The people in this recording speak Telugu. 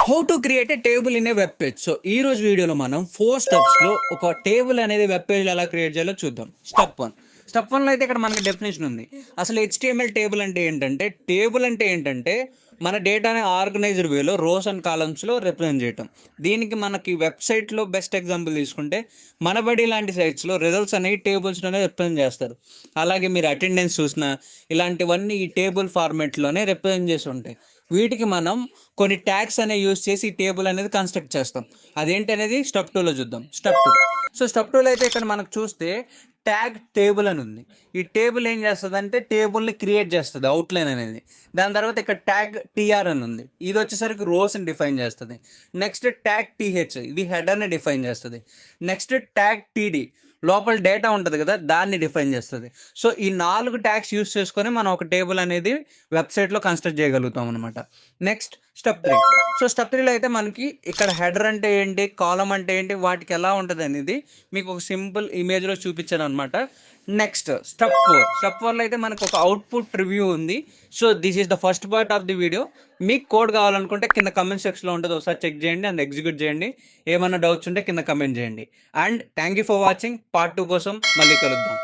How to create a table in a web page. So ఈ రోజు వీడియోలో మనం 4 స్టెప్స్లో ఒక టేబుల్ అనేది వెబ్ పేజ్లో ఎలా క్రియేట్ చేయాలో చూద్దాం. స్టెప్ వన్లో అయితే ఇక్కడ మనకి డెఫినేషన్ ఉంది. అసలు హెచ్టిఎంఎల్ టేబుల్ అంటే ఏంటంటే, మన డేటాని ఆర్గనైజ్డ్ వేలో రోస్ అండ్ కాలమ్స్లో రిప్రజెంట్ చేయటం. దీనికి మనకి వెబ్సైట్లో బెస్ట్ ఎగ్జాంపుల్ తీసుకుంటే మనబడి లాంటి సైట్స్లో రిజల్ట్స్ అనేవి టేబుల్స్లోనే రిప్రజెంట్ చేస్తారు. అలాగే మీరు అటెండెన్స్ చూసినా ఇలాంటివన్నీ ఈ టేబుల్ ఫార్మేట్లోనే రిప్రజెంట్ చేసి ఉంటాయి. వీటికి మనం కొన్ని ట్యాగ్స్ అనేవి యూజ్ చేసి ఈ టేబుల్ అనేది కన్స్ట్రక్ట్ చేస్తాం. అదేంటి అనేది స్టెప్ 2లో చూద్దాం. స్టెప్ 2లో అయితే ఇక్కడ మనకు చూస్తే ట్యాగ్ టేబుల్ అని ఉంది. ఈ టేబుల్ ఏం చేస్తుంది అంటే టేబుల్ని క్రియేట్ చేస్తుంది, అవుట్లైన్ అనేది. దాని తర్వాత ఇక్కడ ట్యాగ్ టీఆర్ అని ఉంది. ఇది వచ్చేసరికి రోస్ని డిఫైన్ చేస్తుంది. నెక్స్ట్ ట్యాగ్ టీహెచ్, ఇది హెడర్ని డిఫైన్ చేస్తుంది. నెక్స్ట్ ట్యాగ్ టీడీ, లోపల డేటా ఉంటుంది కదా, దాన్ని డిఫైన్ చేస్తుంది. సో ఈ 4 ట్యాగ్స్ యూస్ చేసుకొని మనం ఒక టేబుల్ అనేది వెబ్సైట్లో కన్స్ట్రక్ట్ చేయగలుగుతాం అనమాట. Next step 3. సో స్టెప్ 3లో అయితే మనకి ఇక్కడ హెడర్ అంటే ఏంటి, కాలమ్ అంటే ఏంటి, వాటికి ఎలా ఉంటుంది అనేది మీకు ఒక సింపుల్ ఇమేజ్లో చూపించాను అనమాట. నెక్స్ట్ స్టెప్ 4లో అయితే మనకు ఒక అవుట్పుట్ రివ్యూ ఉంది. So this is the first part of the video. మీకు కోడ్ కావాలనుకుంటే కింద కమెంట్ సెక్షన్లో ఉంటుంది, ఒకసారి చెక్ చేయండి అండ్ ఎగ్జిక్యూట్ చేయండి. ఏమైనా డౌట్స్ ఉంటే కింద కమెంట్ చేయండి. And thank you for watching. Part 2 కోసం మళ్ళీ కలుద్దాం.